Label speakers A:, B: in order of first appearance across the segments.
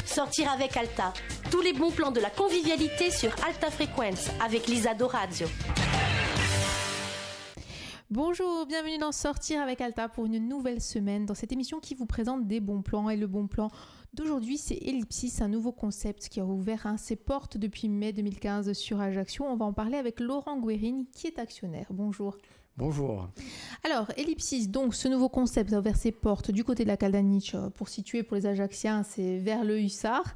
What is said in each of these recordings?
A: Sortir avec Alta. Tous les bons plans de la convivialité sur Alta Frequenza avec Lisa Dorazio.
B: Bonjour, bienvenue dans Sortir avec Alta pour une nouvelle semaine dans cette émission qui vous présente des bons plans. Et le bon plan d'aujourd'hui, c'est Ellipsis, un nouveau concept qui a ouvert ses portes depuis mai 2015 sur Ajaccio. On va en parler avec Laurent Guérini qui est actionnaire. Bonjour.
C: Bonjour.
B: Alors, Ellipsis, donc ce nouveau concept a ouvert ses portes du côté de la Caldaniche. Pour situer pour les Ajacciens, c'est vers le Hussard.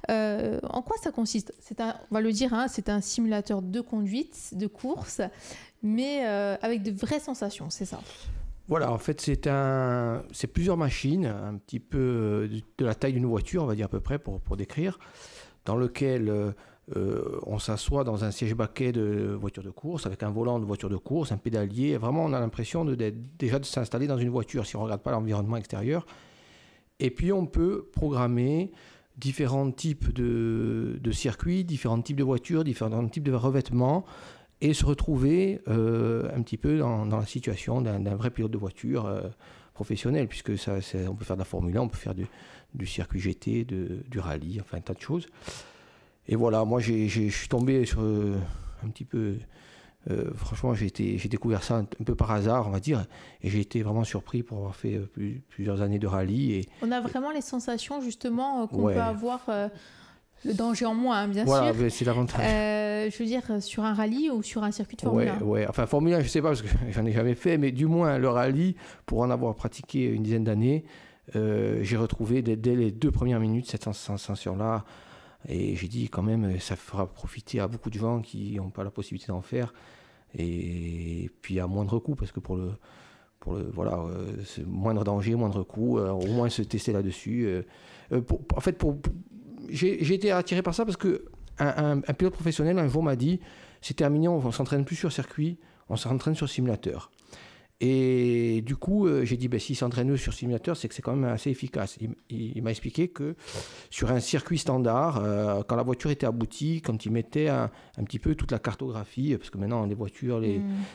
B: En quoi ça consiste ? On va le dire, c'est un simulateur de conduite, de course, mais avec de vraies sensations, c'est ça ?
C: Voilà, en fait, c'est plusieurs machines, un petit peu de la taille d'une voiture, on va dire à peu près, pour décrire, dans lequel on s'assoit dans un siège baquet de voiture de course, avec un volant de voiture de course, un pédalier. Vraiment, on a l'impression déjà de s'installer dans une voiture, si on ne regarde pas l'environnement extérieur. Et puis, on peut programmer différents types de circuits, différents types de voitures, différents types de revêtements, et se retrouver un petit peu dans la situation d'un vrai pilote de voiture professionnel, puisque on peut faire de la Formule 1, on peut faire du circuit GT, du rallye, enfin un tas de choses. Et voilà, moi je suis tombé sur un petit peu... franchement, j'ai découvert ça un peu par hasard, on va dire, et j'ai été vraiment surpris pour avoir fait plusieurs années de rallye.
B: On a vraiment les sensations justement qu'on peut avoir... le danger en moins, bien sûr.
C: Voilà, c'est l'avantage.
B: Je veux dire, sur un rallye ou sur un circuit de Formule 1.
C: Ouais. Enfin, Formule 1, je ne sais pas, parce que j'en ai jamais fait, mais du moins, le rallye, pour en avoir pratiqué une dizaine d'années, j'ai retrouvé dès les 2 premières minutes cette sensation-là. Et j'ai dit, quand même, ça fera profiter à beaucoup de gens qui n'ont pas la possibilité d'en faire. Et puis, à moindre coût, parce que pour le c'est moindre danger, moindre coût, au moins se tester là-dessus. En fait, j'ai été attiré par ça parce qu'un pilote professionnel un jour m'a dit c'est terminé, on ne s'entraîne plus sur circuit, on s'entraîne sur simulateur. Et du coup, j'ai dit s'il s'entraîne sur simulateur, c'est que c'est quand même assez efficace. Il m'a expliqué que sur un circuit standard, quand la voiture était aboutie, quand il mettait un petit peu toute la cartographie, parce que maintenant les voitures,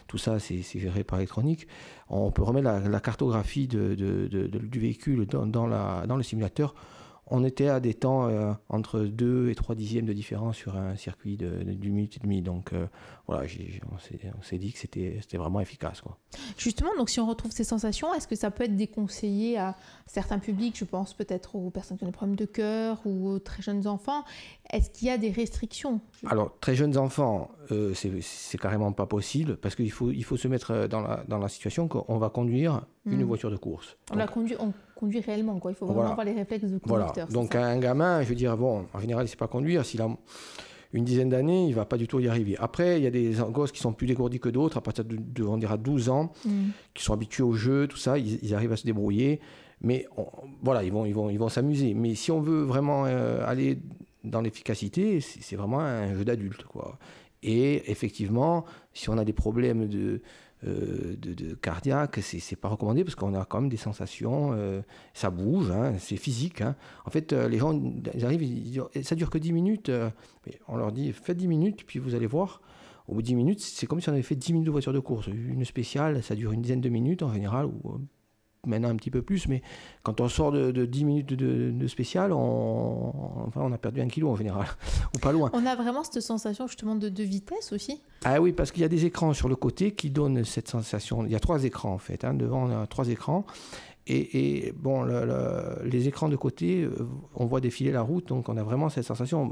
C: tout ça c'est géré par électronique, on peut remettre la cartographie du véhicule dans le simulateur. On était à des temps entre 2 et 3 dixièmes de différence sur un circuit d'une minute et demie. Donc voilà, on s'est dit que c'était vraiment efficace, quoi.
B: Justement, donc si on retrouve ces sensations, est-ce que ça peut être déconseillé à certains publics ? Je pense peut-être aux personnes qui ont des problèmes de cœur ou aux très jeunes enfants. Est-ce qu'il y a des restrictions ?
C: Alors, très jeunes enfants, c'est carrément pas possible parce qu'il faut se mettre dans la situation qu'on va conduire une voiture de course.
B: On conduit réellement, quoi. Il faut vraiment avoir les réflexes de conducteur.
C: Voilà. Donc, un gamin, je veux dire, en général, il ne sait pas conduire. S'il a une dizaine d'années, il ne va pas du tout y arriver. Après, il y a des gosses qui sont plus dégourdis que d'autres, à partir on dira 12 ans, qui sont habitués au jeu, tout ça, ils arrivent à se débrouiller. Mais ils vont s'amuser. Mais si on veut vraiment aller dans l'efficacité, c'est vraiment un jeu d'adulte, quoi. Et effectivement, si on a des problèmes de cardiaque, c'est pas recommandé parce qu'on a quand même des sensations, ça bouge, c'est physique. En fait, les gens, ils arrivent, ils disent, ça dure que 10 minutes. Mais on leur dit, faites 10 minutes, puis vous allez voir. Au bout de 10 minutes, c'est comme si on avait fait 10 minutes de voiture de course. Une spéciale, ça dure une dizaine de minutes en général, ou maintenant un petit peu plus, mais quand on sort de 10 minutes de spécial, on a perdu 1 kilo en général, ou pas loin.
B: On a vraiment cette sensation justement de vitesse aussi ?
C: Ah oui, parce qu'il y a des écrans sur le côté qui donnent cette sensation. Il y a 3 écrans en fait, devant on a 3 écrans. Et bon, les écrans de côté, on voit défiler la route, donc on a vraiment cette sensation,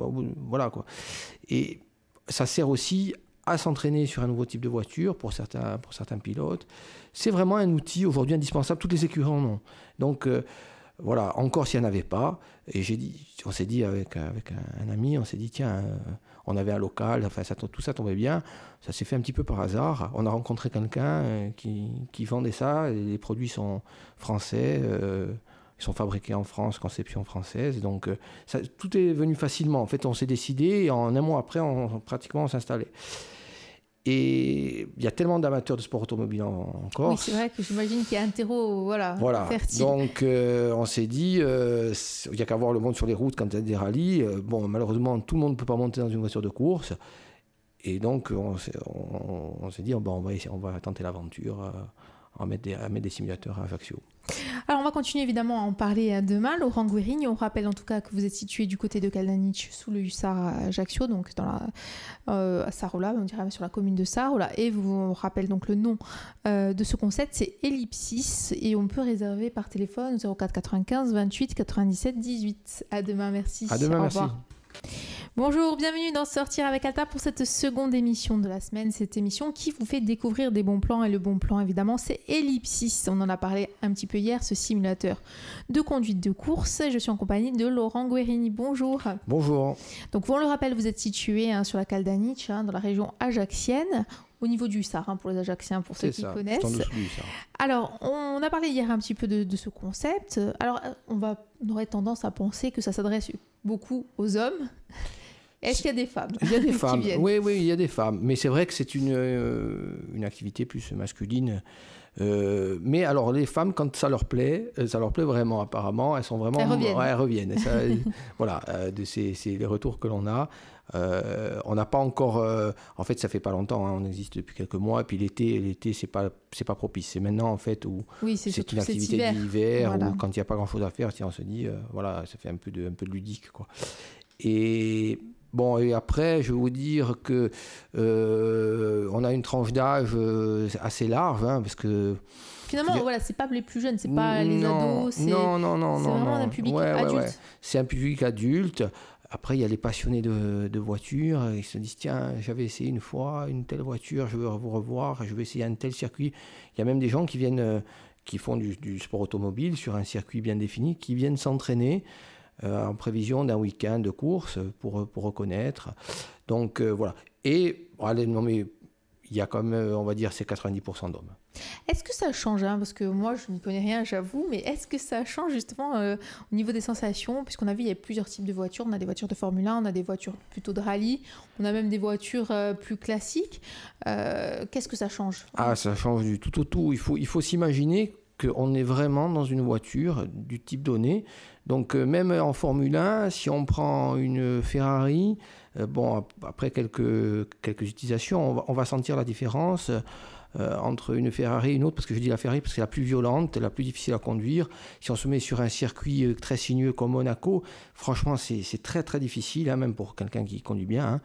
C: voilà quoi. Et ça sert aussi à s'entraîner sur un nouveau type de voiture pour certains pilotes. C'est vraiment un outil aujourd'hui indispensable. Toutes les écuries en ont. Donc voilà, encore s'il n'y en avait pas. Et on s'est dit avec un ami, on s'est dit tiens, on avait un local, enfin tout ça tombait bien. Ça s'est fait un petit peu par hasard. On a rencontré quelqu'un qui vendait ça. Et les produits sont français. Ils sont fabriqués en France, conception française. Donc, tout est venu facilement. En fait, on s'est décidé et en un mois après, on s'installait. Et il y a tellement d'amateurs de sport automobile en Corse.
B: Oui, c'est vrai que j'imagine qu'il y a un terreau fertile.
C: Donc, on s'est dit, il n'y a qu'à voir le monde sur les routes quand il y a des rallyes. Malheureusement, tout le monde ne peut pas monter dans une voiture de course. Et donc, on s'est dit, on va tenter l'aventure, à mettre des simulateurs à Ajaccio.
B: Alors, on va continuer évidemment à en parler demain. Laurent Guérini, on rappelle en tout cas que vous êtes situé du côté de Kaldanic, sous le Hussard à Ajaccio, donc à Sarola, on dirait sur la commune de Sarola. Et on rappelle donc le nom de ce concept, c'est Ellipsis, et on peut réserver par téléphone 04 95 28 97 18. À demain, merci.
C: À demain, merci.
B: Bonjour, bienvenue dans Sortir avec Alta pour cette seconde émission de la semaine. Cette émission qui vous fait découvrir des bons plans. Et le bon plan, évidemment, c'est Ellipsis. On en a parlé un petit peu hier, ce simulateur de conduite de course. Je suis en compagnie de Laurent Guérini. Bonjour.
C: Bonjour.
B: Donc, on le rappelle, vous êtes situé sur la Kaldanic, dans la région ajaxienne, au niveau du Hussard, pour les Ajacciens, pour ceux qui connaissent. Alors, on a parlé hier un petit peu de ce concept. Alors, on aurait tendance à penser que ça s'adresse beaucoup aux hommes. Est-ce qu'il y a des femmes?
C: Il y a des femmes, oui, il y a des femmes. Mais c'est vrai que c'est une activité plus masculine. Mais alors, les femmes, quand ça leur plaît vraiment, apparemment. Elles sont vraiment...
B: Elles reviennent.
C: Ça, voilà, c'est les retours que l'on a. On n'a pas encore... en fait, ça fait pas longtemps, on existe depuis quelques mois. Et puis l'été, c'est pas propice. C'est maintenant, en fait, où c'est une activité d'hiver, voilà. Où quand il n'y a pas grand-chose à faire, on se dit, voilà, ça fait un peu de ludique, quoi. Et... Bon, et après, je vais vous dire que on a une tranche d'âge assez large, parce que...
B: Finalement, voilà, c'est pas les plus jeunes, c'est pas les ados, c'est vraiment un public adulte. Ouais.
C: C'est un public adulte. Après, il y a les passionnés de voitures. Ils se disent, tiens, j'avais essayé une fois une telle voiture, je veux vous revoir, je vais essayer un tel circuit. Il y a même des gens qui viennent, qui font du sport automobile sur un circuit bien défini, qui viennent s'entraîner en prévision d'un week-end de course pour reconnaître. Donc voilà. Et allez, non mais il y a quand même, on va dire, c'est 90% d'hommes.
B: Est-ce que ça change, parce que moi je n'y connais rien, j'avoue, mais est-ce que ça change justement au niveau des sensations, puisqu'on a vu il y a plusieurs types de voitures, on a des voitures de Formule 1, on a des voitures plutôt de rallye, on a même des voitures plus classiques. Qu'est-ce que ça change?
C: Ça change du tout au tout. Il faut s'imaginer qu'on est vraiment dans une voiture du type donné. Donc même en Formule 1, si on prend une Ferrari, après quelques utilisations, on va sentir la différence entre une Ferrari et une autre, parce que je dis la Ferrari parce que c'est la plus violente, la plus difficile à conduire. Si on se met sur un circuit très sinueux comme Monaco, franchement c'est très très difficile, même pour quelqu'un qui conduit bien.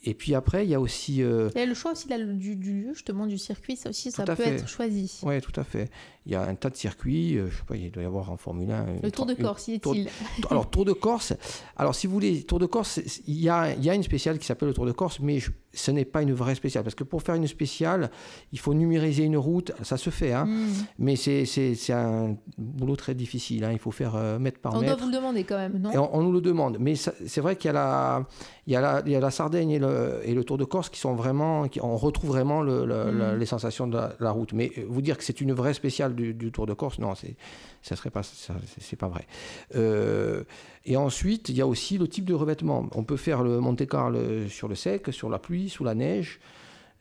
C: Et puis après, il y a aussi... Il
B: y a le choix aussi du lieu, justement, du circuit, ça aussi, ça peut être choisi.
C: Oui, tout à fait. Il y a un tas de circuits, je ne sais pas, il doit y avoir en Formule 1...
B: Le Tour de Corse, y est-il?
C: Alors, Tour de Corse, alors si vous voulez, Tour de Corse, il y a une spéciale qui s'appelle le Tour de Corse, mais ce n'est pas une vraie spéciale, parce que pour faire une spéciale, il faut numériser une route, ça se fait, mais c'est un boulot très difficile, il faut faire mètre par mètre.
B: On doit vous le demander quand même, non?
C: Et on nous le demande, mais c'est vrai qu'il y a la Sardaigne et le Tour de Corse qui sont vraiment, on retrouve vraiment les sensations de la route. Mais vous dire que c'est une vraie spéciale du Tour de Corse, non, c'est pas vrai. Et ensuite, il y a aussi le type de revêtement. On peut faire le Monte-Carlo sur le sec, sur la pluie, sous la neige.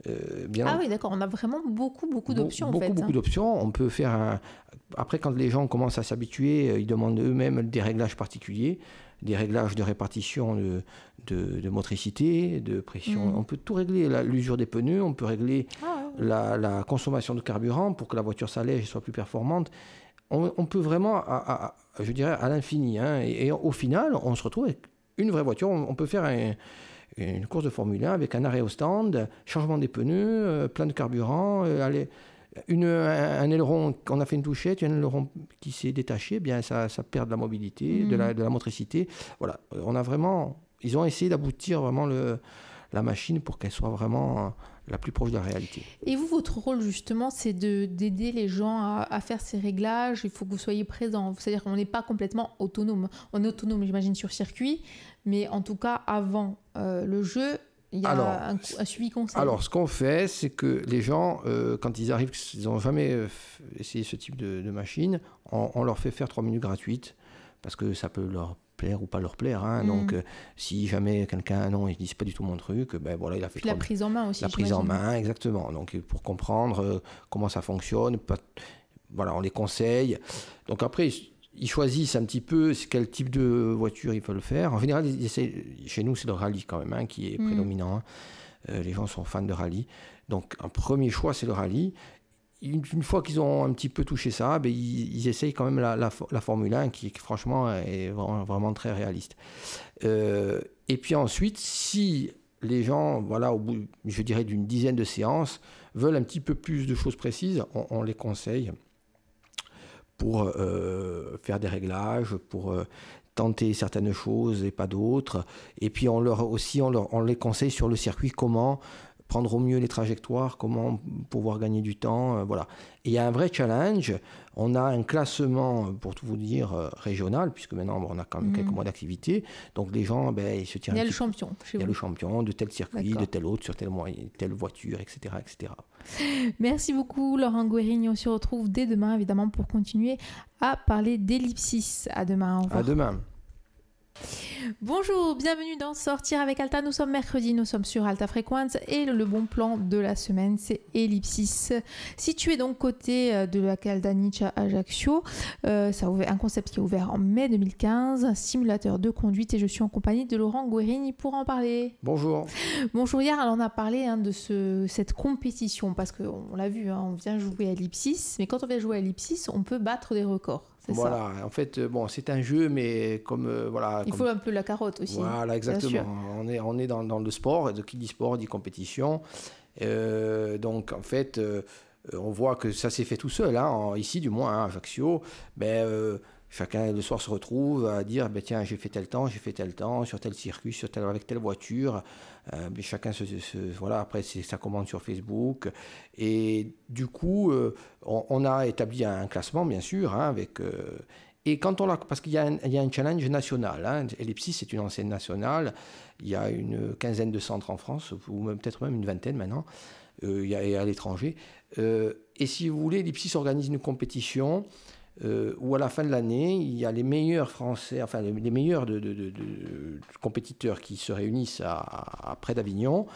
B: Oui, d'accord, on a vraiment beaucoup d'options.
C: Beaucoup d'options. On peut faire Après, quand les gens commencent à s'habituer, ils demandent eux-mêmes des réglages particuliers, des réglages de répartition de motricité, de pression. On peut tout régler, l'usure des pneus, on peut régler la consommation de carburant pour que la voiture s'allège et soit plus performante. On peut vraiment, je dirais, à l'infini. Et au final, on se retrouve avec une vraie voiture. On peut faire une course de Formule 1 avec un arrêt au stand, changement des pneus, plein de carburant, un aileron, on a fait une touchette, un aileron qui s'est détaché, bien ça perd de la mobilité, de la motricité. Voilà, ils ont essayé d'aboutir vraiment la machine pour qu'elle soit vraiment la plus proche de la réalité.
B: Et vous, votre rôle justement, c'est d'aider les gens à faire ces réglages. Il faut que vous soyez présent. C'est-à-dire qu'on n'est pas complètement autonome. On est autonome, j'imagine, sur circuit, mais en tout cas, avant le jeu, il y a un suivi conseil. Alors,
C: ce qu'on fait, c'est que les gens, quand ils arrivent, ils n'ont jamais essayé ce type de machine, on leur fait faire 3 minutes gratuites, parce que ça peut leur plaire ou pas leur plaire. Donc, si jamais quelqu'un, non, il dit c'est pas du tout mon truc, voilà, il a fait...
B: Puis la prise en main aussi,
C: la prise en main, exactement. Donc, pour comprendre comment ça fonctionne, voilà, on les conseille. Donc après, ils choisissent un petit peu quel type de voiture ils veulent faire. En général, chez nous, c'est le rallye quand même qui est prédominant. Les gens sont fans de rallye. Donc, un premier choix, c'est le rallye. une fois qu'ils ont un petit peu touché ça, ils essayent quand même la Formule 1 qui franchement est vraiment très réaliste. Et puis ensuite, si les gens, voilà, au bout, je dirais, d'une dizaine de séances, veulent un petit peu plus de choses précises, on les conseille pour faire des réglages, pour tenter certaines choses et pas d'autres. Et puis on les conseille sur le circuit comment prendre au mieux les trajectoires, comment pouvoir gagner du temps, voilà. Et il y a un vrai challenge. On a un classement, pour tout vous dire, régional, puisque maintenant on a quand même quelques mois d'activité. Donc les gens, ils se tirent.
B: Il y a le champion.
C: Il y a le champion de tel circuit, de tel autre, sur telle voiture, etc., etc.
B: Merci beaucoup, Laurent Guérini. On se retrouve dès demain, évidemment, pour continuer à parler d'ellipsis. À demain. Au revoir.
C: À demain.
B: Bonjour, bienvenue dans Sortir avec Alta. Nous sommes mercredi, nous sommes sur Alta Frequenz et le bon plan de la semaine, c'est Ellipsis. Situé donc côté de la Caldaniche à Ajaccio, ça a ouvert, un concept qui est ouvert en mai 2015, un simulateur de conduite, et je suis en compagnie de Laurent Guérini pour en parler.
C: Bonjour.
B: Bonjour, hier alors on a parlé de cette compétition parce qu'on l'a vu, on vient jouer à Ellipsis, mais quand on vient jouer à Ellipsis, on peut battre des records.
C: Voilà, en fait, c'est un jeu, mais voilà.
B: Il faut un peu la carotte aussi.
C: Voilà, exactement. On est dans le sport, et qui dit sport dit compétition. Donc, en fait, on voit que ça s'est fait tout seul, ici du moins, à Ajaccio. Chacun le soir se retrouve à dire tiens, j'ai fait tel temps sur tel circuit, avec telle voiture. Chacun voilà, après ça commande sur Facebook, et du coup on a établi un classement, bien sûr, avec et quand parce qu'il y a un challenge national, Ellipsis c'est une enseigne nationale, il y a une quinzaine de centres en France, ou peut-être même une vingtaine maintenant, il y a à l'étranger, et si vous voulez, Ellipsis organise une compétition où à la fin de l'année, il y a les meilleurs Français, enfin les meilleurs de compétiteurs qui se réunissent près d'Avignon,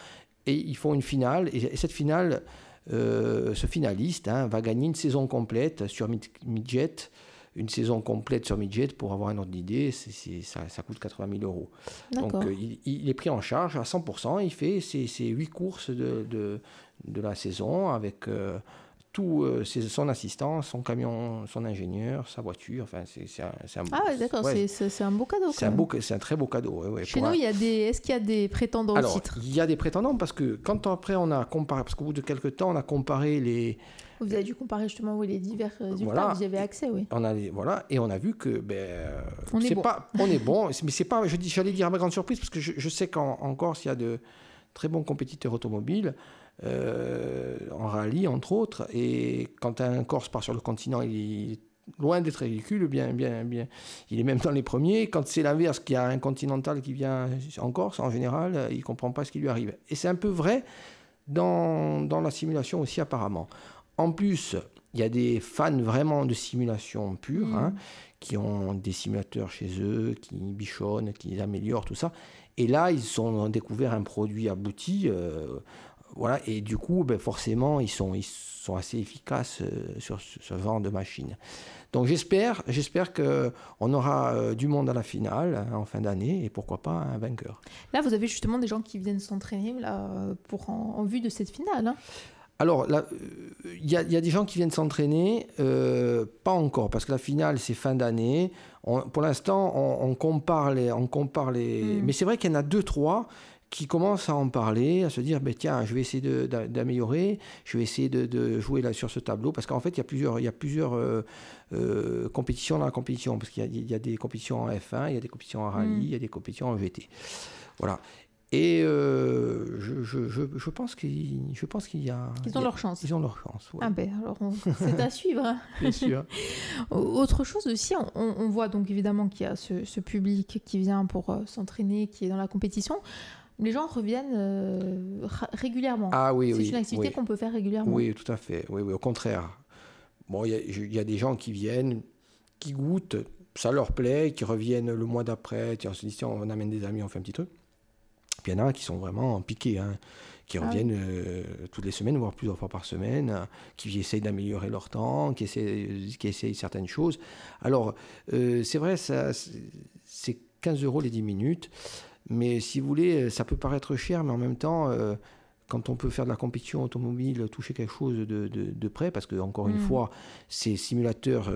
C: et ils font une finale, et cette finale, ce finaliste va gagner une saison complète sur midget. Une saison complète sur midget, pour avoir un ordre d'idée, ça coûte 80 000 €.
B: D'accord.
C: Donc il est pris en charge à 100%, il fait ses 8 courses de la saison avec son assistant, son camion, son ingénieur, sa voiture, enfin c'est un
B: Ah ouais, d'accord, c'est un beau cadeau.
C: C'est un très beau cadeau. Ouais,
B: Chez nous, est-ce qu'il y a des prétendants au titre ?
C: Il y a des prétendants, parce que quand après on a comparé, parce qu'au bout de quelques temps on a comparé les...
B: Vous avez dû comparer justement les divers résultats, vous y avez accès, oui.
C: Et on a vu que
B: on
C: est bon, mais c'est pas, j'allais dire à ma grande surprise, parce que je sais qu'en Corse il y a de très bons compétiteurs automobiles, en rallye entre autres, et quand un Corse part sur le continent, il est loin d'être ridicule, bien, il est même dans les premiers. Quand c'est l'inverse, qu'il y a un continental qui vient en Corse, en général, il ne comprend pas ce qui lui arrive. Et c'est un peu vrai dans la simulation aussi, apparemment. En plus, il y a des fans vraiment de simulation pure, qui ont des simulateurs chez eux, qui bichonnent, qui améliorent, tout ça. Et là, ils ont découvert un produit abouti, voilà, et du coup, forcément, ils sont assez efficaces sur ce genre de machine. Donc j'espère qu'on aura du monde à la finale en fin d'année, et pourquoi pas un vainqueur.
B: Là, vous avez justement des gens qui viennent s'entraîner en vue de cette finale.
C: Alors, il y a des gens qui viennent s'entraîner, pas encore, parce que la finale, c'est fin d'année. Pour l'instant, on compare les... Mais c'est vrai qu'il y en a 2-3 qui commencent à en parler, à se dire, tiens, je vais essayer d'améliorer, je vais essayer de jouer là sur ce tableau, parce qu'en fait, il y a plusieurs compétitions dans la compétition, parce qu'il y a des compétitions en F1, il y a des compétitions en rallye, il y a des compétitions en GT. Voilà. Et je pense qu'il y a...
B: Ils ont leur chance.
C: Ils ont leur chance, ouais.
B: Ah alors c'est à suivre.
C: Bien sûr.
B: Autre chose aussi, on voit donc évidemment qu'il y a ce public qui vient pour s'entraîner, qui est dans la compétition. Les gens reviennent régulièrement.
C: Ah oui,
B: c'est une activité qu'on peut faire régulièrement.
C: Oui, tout à fait. Oui, au contraire. Bon, il y a des gens qui viennent, qui goûtent, ça leur plaît, qui reviennent le mois d'après. On se dit, tiens, on amène des amis, on fait un petit truc. Puis il y en a qui sont vraiment piqués, qui reviennent toutes les semaines, voire plusieurs fois par semaine, qui essayent d'améliorer leur temps, qui essayent certaines choses. Alors, c'est vrai, c'est 15 € les 10 minutes, mais si vous voulez, ça peut paraître cher, mais en même temps, quand on peut faire de la compétition automobile, toucher quelque chose de près, parce que encore une fois, ces simulateurs,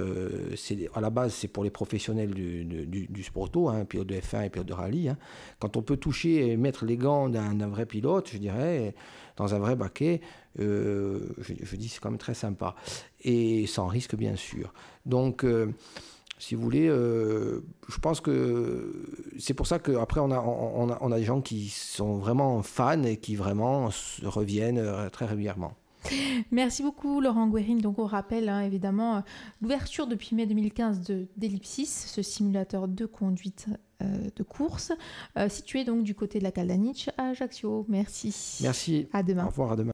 C: à la base, c'est pour les professionnels du sport auto, hein, pilote de F1 et pilote de rallye. Hein. Quand on peut toucher et mettre les gants d'un vrai pilote, je dirais, dans un vrai baquet, je dis c'est quand même très sympa. Et sans risque, bien sûr. Donc, si vous voulez, je pense que c'est pour ça qu'après, on a des gens qui sont vraiment fans et qui vraiment reviennent très régulièrement.
B: Merci beaucoup Laurent Guérine. Donc on rappelle évidemment l'ouverture depuis mai 2015 d'Ellipsis, ce simulateur de conduite de course, situé donc du côté de la Caldaniche à Ajaccio. Merci.
C: Merci.
B: À demain.
C: Au revoir, à demain.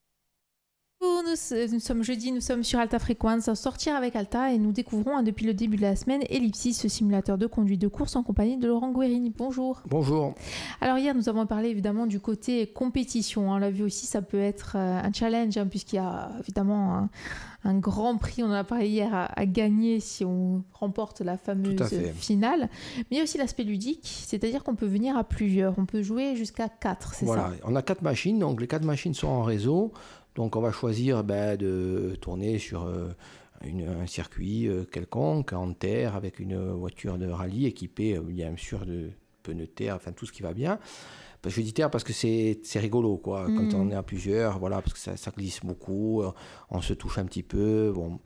B: Nous sommes jeudi, nous sommes sur Alta Frequenza, sortir avec Alta et nous découvrons depuis le début de la semaine Ellipsis, ce simulateur de conduite de course en compagnie de Laurent Guérini. Bonjour.
C: Bonjour.
B: Alors hier nous avons parlé évidemment du côté compétition. On l'a vu aussi, ça peut être un challenge puisqu'il y a évidemment un grand prix, on en a parlé hier, à gagner si on remporte la fameuse finale. Mais il y a aussi l'aspect ludique, c'est-à-dire qu'on peut venir à plusieurs, on peut jouer jusqu'à 4, c'est ça?
C: Voilà, on a 4 machines, donc les 4 machines sont en réseau. Donc on va choisir de tourner sur un circuit quelconque, en terre, avec une voiture de rallye équipée, bien sûr, de pneus de terre, enfin tout ce qui va bien. Je dis terre parce que c'est rigolo, quoi. Quand on est à plusieurs, voilà, parce que ça glisse beaucoup, on se touche un petit peu. Bon.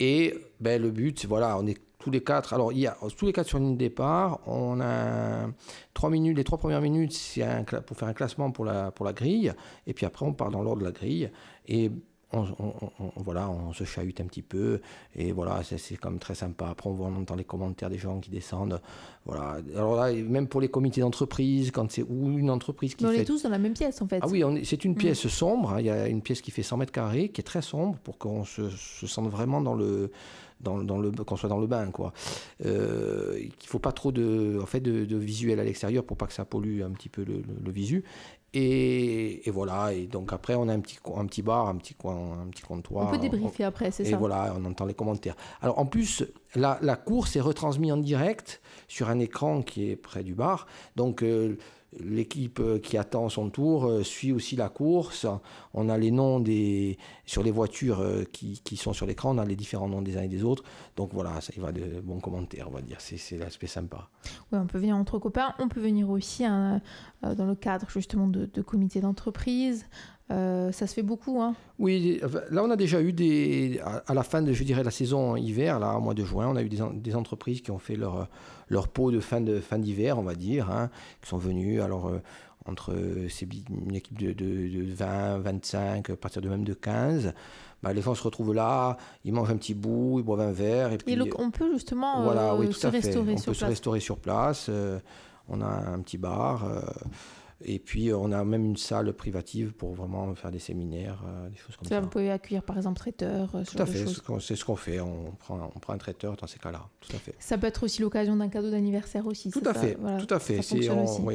C: Et le but, voilà, on est tous les 4. Alors, il y a tous les 4 sur une ligne de départ. On a 3 minutes. Les 3 premières minutes, c'est pour faire un classement pour la grille. Et puis après, on part dans l'ordre de la grille. Et on se chahute un petit peu. Et voilà, c'est quand même très sympa. Après, on entend les commentaires des gens qui descendent. Voilà. Alors là, même pour les comités d'entreprise, quand c'est une entreprise qui
B: on est tous dans la même pièce, en fait.
C: Ah oui, c'est une pièce sombre. Hein. Il y a une pièce qui fait 100 mètres carrés, qui est très sombre, pour qu'on se sente vraiment qu'on soit dans le bain, quoi. Il ne faut pas trop de visuel à l'extérieur pour pas que ça pollue un petit peu le visu. Et voilà, et donc après on a un petit bar, un petit comptoir.
B: On peut débriefer après, c'est ça.
C: Et voilà, on entend les commentaires. Alors en plus, la course est retransmise en direct sur un écran qui est près du bar. Donc l'équipe qui attend son tour suit aussi la course. On a les noms sur les voitures qui sont sur l'écran, on a les différents noms des uns et des autres. Donc voilà, ça y va de bons commentaires, on va dire. C'est l'aspect sympa.
B: Oui, on peut venir entre copains. On peut venir aussi dans le cadre justement de comités d'entreprise. Ça se fait beaucoup, hein.
C: Oui, là on a déjà eu à la fin de, je dirais, la saison hiver, là au mois de juin, on a eu des entreprises qui ont fait leur pot de fin d'hiver, on va dire, hein, qui sont venues. Alors c'est une équipe de 20, 25, à partir de même de 15. Les gens se retrouvent là, ils mangent un petit bout, ils boivent un verre. Et puis,
B: on peut justement
C: se restaurer sur place. On a un petit bar. Et puis, on a même une salle privative pour vraiment faire des séminaires, des choses comme ça.
B: Vous pouvez accueillir, par exemple, traiteurs,
C: Tout à fait, c'est ce qu'on fait. On prend un traiteur dans ces cas-là, tout à fait.
B: Ça peut être aussi l'occasion d'un cadeau d'anniversaire aussi.
C: Tout à fait,
B: voilà,
C: tout à fait.
B: Ça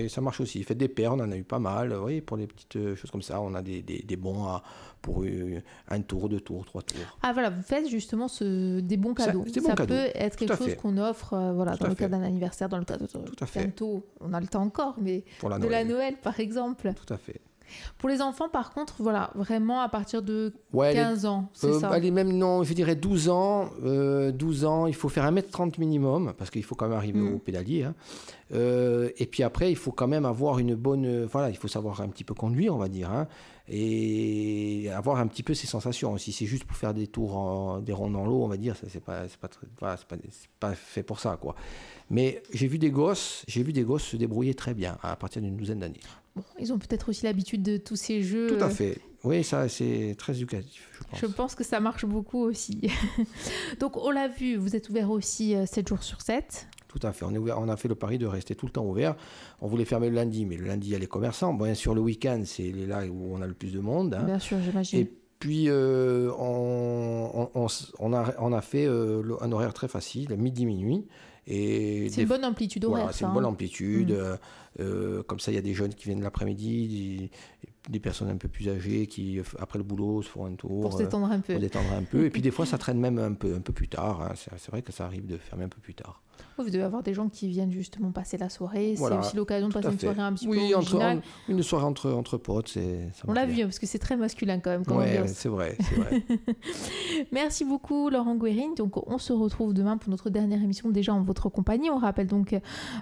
C: ça marche aussi. Faites des paires, on en a eu pas mal. Oui, pour des petites choses comme ça, on a des bons pour un tour, 2 tours, 3 tours.
B: Ah voilà, vous faites justement des bons cadeaux. Ça peut être quelque chose qu'on offre dans le cadre d'un anniversaire, dans le cadre de bientôt. On a le temps encore, mais de la Noël, par exemple.
C: Tout à fait.
B: Pour les enfants, par contre, voilà, vraiment à partir de 15 ans, c'est ça.
C: Non, je dirais 12 ans. 12 ans, il faut faire 1m30 minimum, parce qu'il faut quand même arriver au pédalier. Hein. Et puis après, il faut quand même avoir une bonne... Voilà, il faut savoir un petit peu conduire, on va dire. Hein, et avoir un petit peu ces sensations. Si c'est juste pour faire des tours, des ronds dans l'eau, on va dire, ça, c'est pas fait pour ça, quoi. Mais j'ai vu des gosses se débrouiller très bien à partir d'une douzaine d'années.
B: Bon, ils ont peut-être aussi l'habitude de tous ces jeux.
C: Tout à fait. Oui, ça, c'est très éducatif, je pense.
B: Je pense que ça marche beaucoup aussi. Donc, on l'a vu, vous êtes ouvert aussi 7 jours sur 7.
C: Tout à fait. On a fait le pari de rester tout le temps ouvert. On voulait fermer le lundi, mais le lundi, il y a les commerçants. Bien sûr, le week-end, c'est là où on a le plus de monde. Hein.
B: Bien sûr, j'imagine.
C: Et puis, on a fait un horaire très facile, midi-minuit.
B: C'est une bonne amplitude horaire,
C: c'est une bonne amplitude. Comme ça, il y a des jeunes qui viennent l'après-midi, des personnes un peu plus âgées qui, après le boulot, se font un tour.
B: Pour se détendre un peu.
C: Et puis, des fois, ça traîne même un peu plus tard. Hein. C'est vrai que ça arrive de fermer un peu plus tard.
B: Vous devez avoir des gens qui viennent justement passer la soirée.
C: Voilà,
B: c'est aussi l'occasion de passer une soirée un petit peu
C: originale. Une soirée entre potes.
B: On l'a vu, parce que c'est très masculin quand même.
C: Oui, c'est vrai.
B: Merci beaucoup, Laurent Guérin. Donc, on se retrouve demain pour notre dernière émission, déjà en votre compagnie. On rappelle donc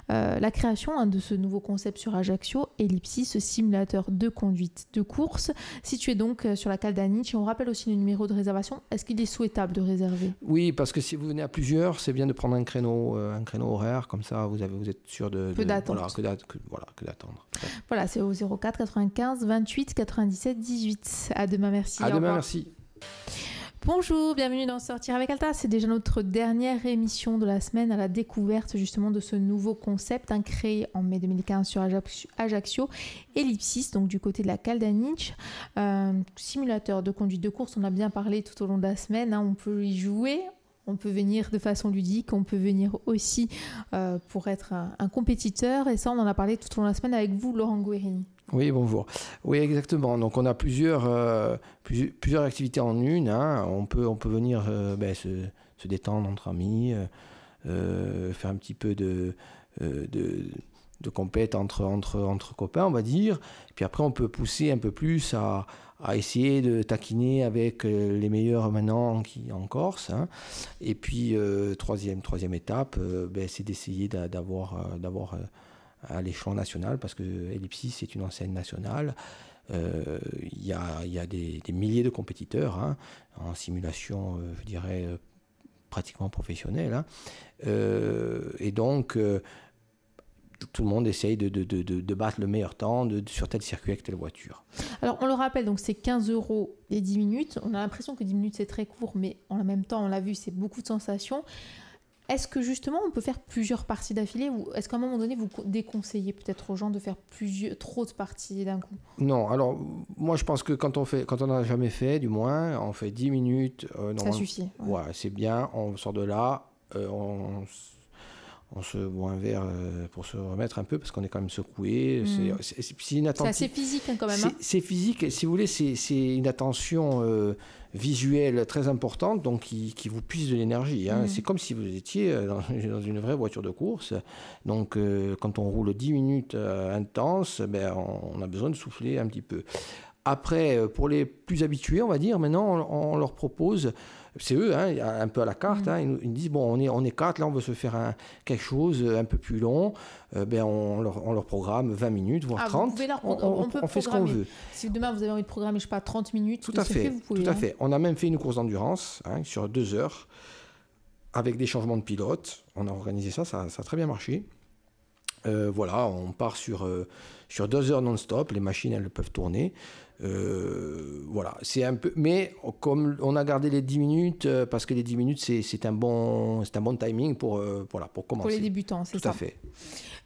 B: la création de ce nouveau concept sur Ajaccio, Ellipsis, ce simulateur de conduite de course, situé donc sur la Caldaniche. Et on rappelle aussi le numéro de réservation. Est-ce qu'il est souhaitable de réserver ?
C: Oui, parce que si vous venez à plusieurs, c'est bien de prendre un créneau horaire, comme ça vous êtes sûr d'attendre.
B: Voilà, c'est au 04 95 28 97 18. À demain, merci.
C: À demain, merci.
B: Bonjour, bienvenue dans Sortir avec Alta. C'est déjà notre dernière émission de la semaine à la découverte justement de ce nouveau concept créé en mai 2015 sur Ajaccio, Ellipsis, donc du côté de la Caldaniche. Simulateur de conduite de course, on a bien parlé tout au long de la semaine, on peut y jouer. On peut venir de façon ludique, on peut venir aussi pour être un compétiteur. Et ça, on en a parlé tout au long de la semaine avec vous, Laurent Guérin.
C: Oui, bonjour. Oui, exactement. Donc, on a plusieurs activités en une. On peut venir se détendre entre amis, faire un petit peu de compète entre copains, on va dire. Puis après, on peut pousser un peu plus à essayer de taquiner avec les meilleurs maintenant en Corse. Et puis, troisième étape, c'est d'essayer d'avoir à l'échelon national, parce que Ellipsis, c'est une enseigne nationale. Il y a des milliers de compétiteurs en simulation, je dirais, pratiquement professionnelle. Et donc, tout le monde essaye de battre le meilleur temps sur tel circuit avec telle voiture.
B: Alors, on le rappelle, donc c'est 15 € les 10 minutes. On a l'impression que 10 minutes, c'est très court, mais en même temps, on l'a vu, c'est beaucoup de sensations. Est-ce que justement, on peut faire plusieurs parties d'affilée, ou est-ce qu'à un moment donné, vous déconseillez peut-être aux gens de faire trop de parties d'un coup ?
C: Non, alors moi je pense que quand on n'a jamais fait, du moins, on fait 10 minutes.
B: Ça suffit.
C: Ouais, c'est bien, on sort de là, on se boit un verre pour se remettre un peu, parce qu'on est quand même secoué.
B: C'est assez physique quand même.
C: C'est physique, si vous voulez, c'est une attention visuelle très importante, donc qui vous puise de l'énergie. C'est comme si vous étiez dans une vraie voiture de course. Donc quand on roule 10 minutes intenses, on a besoin de souffler un petit peu. Après, pour les plus habitués, on va dire, maintenant on leur propose, c'est eux, un peu à la carte, ils nous disent, bon, on est 4, là on veut se faire quelque chose un peu plus long, on leur programme 20 minutes, voire 30, on fait ce qu'on veut.
B: Si demain vous avez envie de programmer, je sais pas, 30 minutes,
C: tout à fait. On a même fait une course d'endurance sur 2 heures, avec des changements de pilote, on a organisé ça a très bien marché. Voilà, on part sur 2 heures non-stop, les machines elles peuvent tourner. Voilà, c'est un peu, mais comme on a gardé les 10 minutes, parce que les 10 minutes c'est un bon timing pour commencer.
B: Pour les débutants, c'est ça.
C: Tout à fait.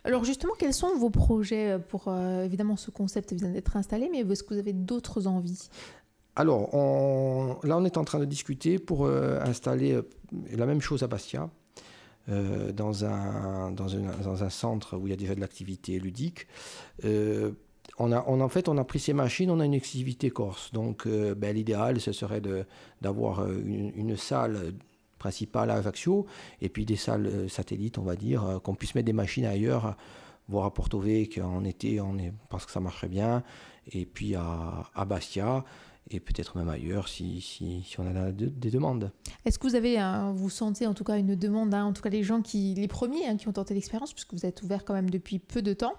B: Alors justement, quels sont vos projets pour évidemment ce concept vient d'être installé, mais est-ce que vous avez d'autres envies ?
C: Alors là on est en train de discuter pour installer la même chose à Bastia. Dans un centre où il y a déjà de l'activité ludique. On a pris ces machines, on a une exclusivité corse. Donc l'idéal, ce serait d'avoir une salle principale à Ajaccio et puis des salles satellites, on va dire, qu'on puisse mettre des machines ailleurs, voire à Porto Vecchio en été, parce que ça marcherait bien, et puis à Bastia, et peut-être même ailleurs si on a des demandes.
B: Est-ce que vous sentez en tout cas une demande, en tout cas les premiers qui ont tenté l'expérience, puisque vous êtes ouvert quand même depuis peu de temps,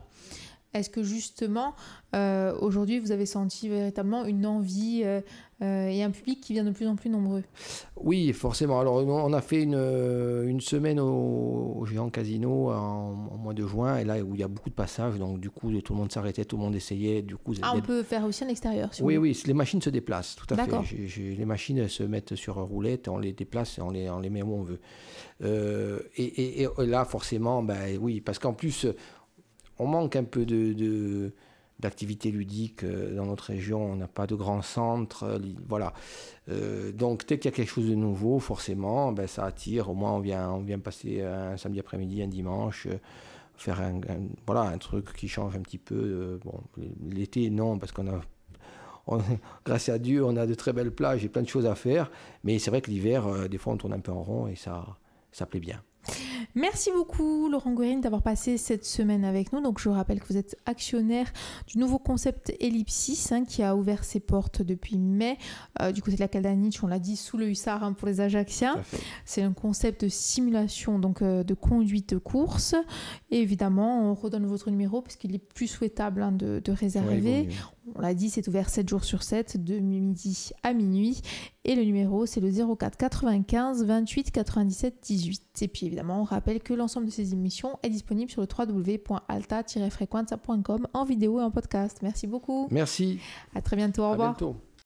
B: est-ce que justement aujourd'hui vous avez senti véritablement une envie et un public qui vient de plus en plus nombreux ?
C: Oui, forcément. Alors on a fait une semaine au Géant Casino en mois de juin, et là où il y a beaucoup de passages, donc du coup tout le monde s'arrêtait, tout le monde essayait. Du coup,
B: on peut faire aussi en extérieur.
C: Oui, les machines se déplacent, tout à fait. Les machines se mettent sur roulette, on les déplace et on les met où on veut. Et là forcément, oui, parce qu'en plus on manque un peu d'activité ludique dans notre région, on n'a pas de grands centres, voilà. Donc dès qu'il y a quelque chose de nouveau, forcément, ça attire. Au moins on vient passer un samedi après-midi, un dimanche, faire un truc qui change un petit peu. L'été non, parce grâce à Dieu, on a de très belles plages et plein de choses à faire. Mais c'est vrai que l'hiver, des fois on tourne un peu en rond et ça plaît bien.
B: Merci beaucoup Laurent Guérine d'avoir passé cette semaine avec nous. Donc je rappelle que vous êtes actionnaire du nouveau concept Ellipsis qui a ouvert ses portes depuis mai du côté de la Kaldanich, on l'a dit, sous le Hussard pour les Ajacciens. C'est un concept de simulation donc de conduite de course. Et évidemment, on redonne votre numéro parce qu'il est plus souhaitable de réserver. Oui, on l'a dit, c'est ouvert 7 jours sur 7, de midi à minuit. Et le numéro, c'est le 04 95 28 97 18. Et puis évidemment, on rappelle que l'ensemble de ces émissions est disponible sur le www.alta-frequenza.com en vidéo et en podcast. Merci beaucoup.
C: Merci.
B: À très bientôt. Au revoir.
C: À bientôt.